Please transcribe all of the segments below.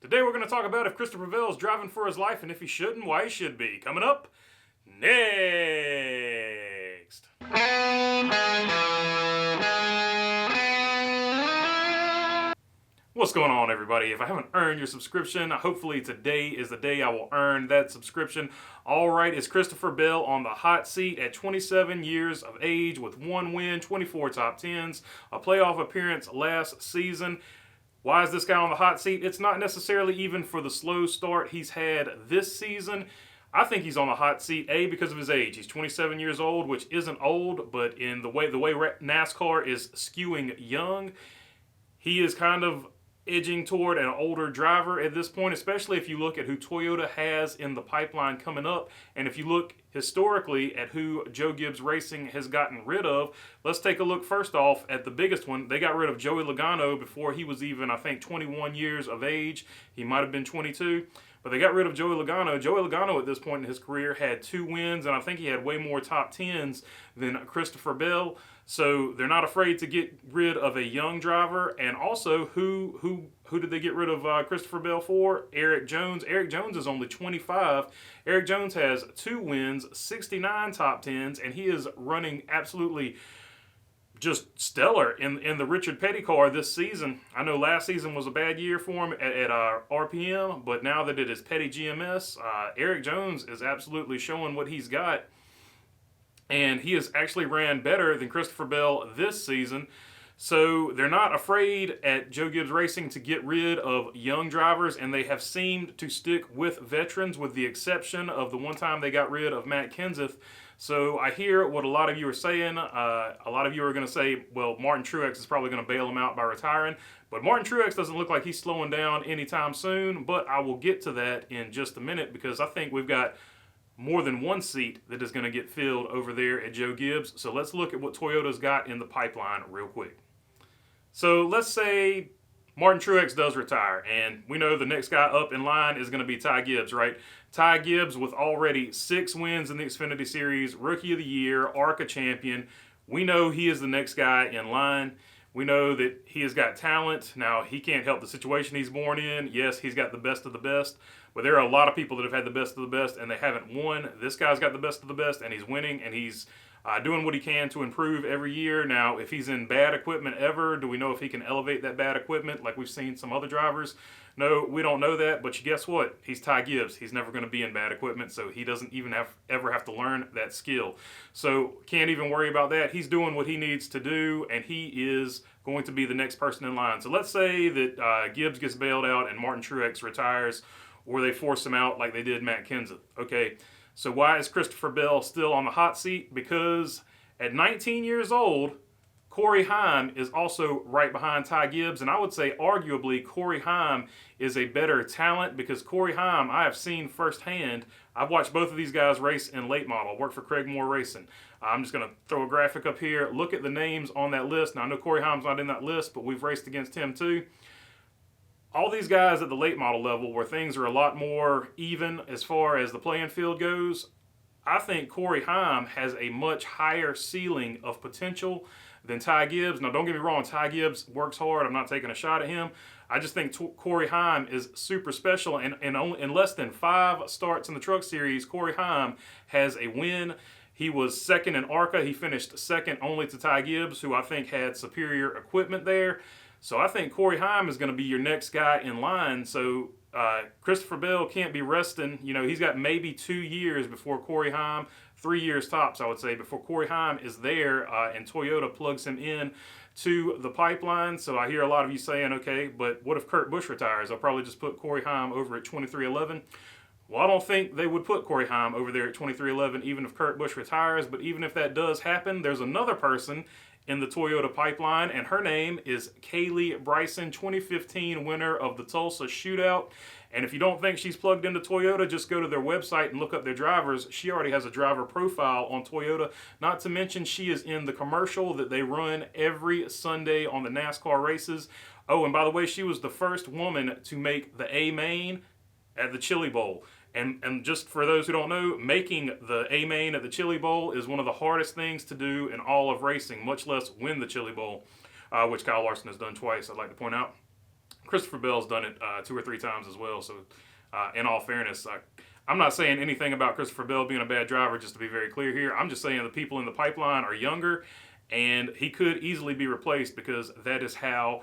Today we're going to talk about if Christopher Bell is driving for his life and if he shouldn't, why he should be. Coming up next. What's going on, everybody? If I haven't earned your subscription, hopefully today is the day I will earn that subscription. All right, it's Christopher Bell on the hot seat at 27 years of age with 1 win, 24 top 10s, a playoff appearance last season. Why is this guy on the hot seat? It's not necessarily even for the slow start he's had this season. I think he's on the hot seat, A, because of his age. He's 27 years old, which isn't old, but in the way NASCAR is skewing young, he is kind of edging toward an older driver at this point, especially if you look at who Toyota has in the pipeline coming up. And if you look historically at who Joe Gibbs Racing has gotten rid of, let's take a look first off at the biggest one. They got rid of Joey Logano before he was even, I think, 21 years of age. He might have been 22. But they got rid of Joey Logano. Joey Logano at this point in his career had 2 wins, and I think he had way more top 10s than Christopher Bell. So they're not afraid to get rid of a young driver. And also, who did they get rid of Christopher Bell for? Erik Jones. Erik Jones is only 25. Erik Jones has 2 wins, 69 top 10s, and he is running absolutely just stellar in the Richard Petty car this season. I know last season was a bad year for him at RPM, but now that it is Petty GMS, Erik Jones is absolutely showing what he's got. And he has actually ran better than Christopher Bell this season. So they're not afraid at Joe Gibbs Racing to get rid of young drivers, and they have seemed to stick with veterans with the exception of the one time they got rid of Matt Kenseth. So I hear what a lot of you are saying. A lot of you are going to say, well, Martin Truex is probably going to bail him out by retiring. But Martin Truex doesn't look like he's slowing down anytime soon. But I will get to that in just a minute because I think we've got more than one seat that is going to get filled over there at Joe Gibbs. So let's look at what Toyota's got in the pipeline real quick. So let's say Martin Truex does retire, and we know the next guy up in line is going to be Ty Gibbs, right? Ty Gibbs with already 6 wins in the Xfinity Series, Rookie of the Year, ARCA champion. We know he is the next guy in line. We know that he has got talent. Now, he can't help the situation he's born in. Yes, he's got the best of the best, but there are a lot of people that have had the best of the best, and they haven't won. This guy's got the best of the best, and he's winning, and he's doing what he can to improve every year. Now, if he's in bad equipment ever, do we know if he can elevate that bad equipment like we've seen some other drivers? No, we don't know that, but guess what? He's Ty Gibbs. He's never going to be in bad equipment, so he doesn't even ever have to learn that skill. So can't even worry about that. He's doing what he needs to do, and he is going to be the next person in line. So let's say that Gibbs gets bailed out and Martin Truex retires, or they force him out like they did Matt Kenseth. Okay, so why is Christopher Bell still on the hot seat? Because at 19 years old, Corey Heim is also right behind Ty Gibbs, and I would say arguably Corey Heim is a better talent because Corey Heim I have seen firsthand. I've watched both of these guys race in late model. I work for Craig Moore Racing. I'm just going to throw a graphic up here. Look at the names on that list. Now, I know Corey Heim's not in that list, but we've raced against him too. All these guys at the late model level where things are a lot more even as far as the playing field goes, I think Corey Heim has a much higher ceiling of potential than Ty Gibbs. Now, don't get me wrong, Ty Gibbs works hard. I'm not taking a shot at him. I just think Corey Heim is super special, and only in less than 5 starts in the Truck Series, Corey Heim has a win. He was second in ARCA. He finished second only to Ty Gibbs, who I think had superior equipment there. So I think Corey Heim is going to be your next guy in line. So Christopher Bell can't be resting. You know, he's got maybe 2 years before Corey Heim, 3 years tops, I would say, before Corey Heim is there and Toyota plugs him in to the pipeline. So I hear a lot of you saying, okay, but what if Kurt Busch retires? I'll probably just put Corey Heim over at 2311. Well, I don't think they would put Corey Heim over there at 2311 even if Kurt Busch retires. But even if that does happen, there's another person in the Toyota pipeline, and her name is Kaylee Bryson, 2015 winner of the Tulsa Shootout. And if you don't think she's plugged into Toyota, just go to their website and look up their drivers. She already has a driver profile on Toyota. Not to mention she is in the commercial that they run every Sunday on the NASCAR races. Oh, and by the way, she was the first woman to make the A-main at the Chili Bowl. And just for those who don't know, making the A-main at the Chili Bowl is one of the hardest things to do in all of racing, much less win the Chili Bowl, which Kyle Larson has done twice, I'd like to point out. Christopher Bell's done it 2 or 3 times as well. So, in all fairness, I'm not saying anything about Christopher Bell being a bad driver, just to be very clear here. I'm just saying the people in the pipeline are younger, and he could easily be replaced because that is how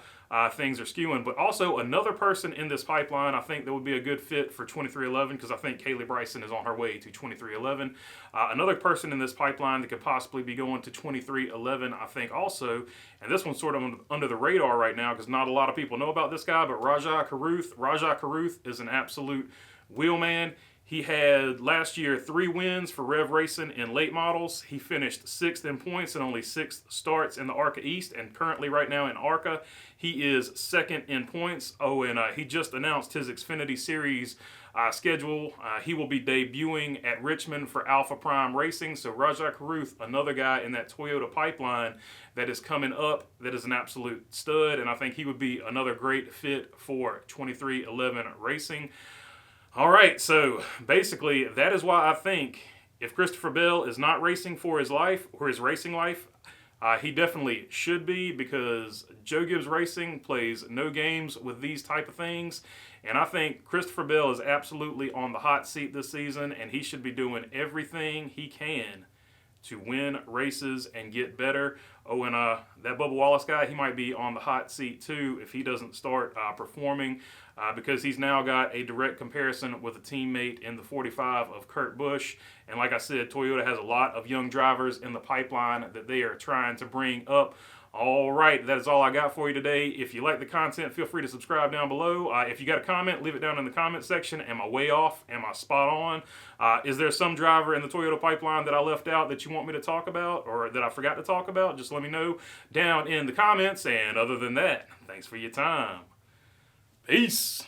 things are skewing. But also, another person in this pipeline I think that would be a good fit for 2311, because I think Kaylee Bryson is on her way to 2311. Another person in this pipeline that could possibly be going to 2311, I think also, and this one's sort of under the radar right now because not a lot of people know about this guy, but Rajah Caruth. Rajah Caruth is an absolute wheelman. He had last year 3 wins for Rev Racing in late models. He finished 6th in points and only 6 starts in the ARCA East, and currently right now in ARCA, he is 2nd in points. Oh, and he just announced his Xfinity Series schedule. He will be debuting at Richmond for Alpha Prime Racing. So Rajah Caruth, another guy in that Toyota pipeline that is coming up, that is an absolute stud, and I think he would be another great fit for 2311 Racing. All right, so basically that is why I think if Christopher Bell is not racing for his life or his racing life, he definitely should be, because Joe Gibbs Racing plays no games with these type of things. And I think Christopher Bell is absolutely on the hot seat this season, and he should be doing everything he can to win races and get better. Oh, and that Bubba Wallace guy, he might be on the hot seat too if he doesn't start performing, because he's now got a direct comparison with a teammate in the 45 of Kurt Busch. And like I said, Toyota has a lot of young drivers in the pipeline that they are trying to bring up. All right, that is all I got for you today. If you like the content, feel free to subscribe down below. If you got a comment, leave it down in the comment section. Am I way off? Am I spot on? Is there some driver in the Toyota pipeline that I left out that you want me to talk about or that I forgot to talk about? Just let me know down in the comments. And other than that, thanks for your time. Peace.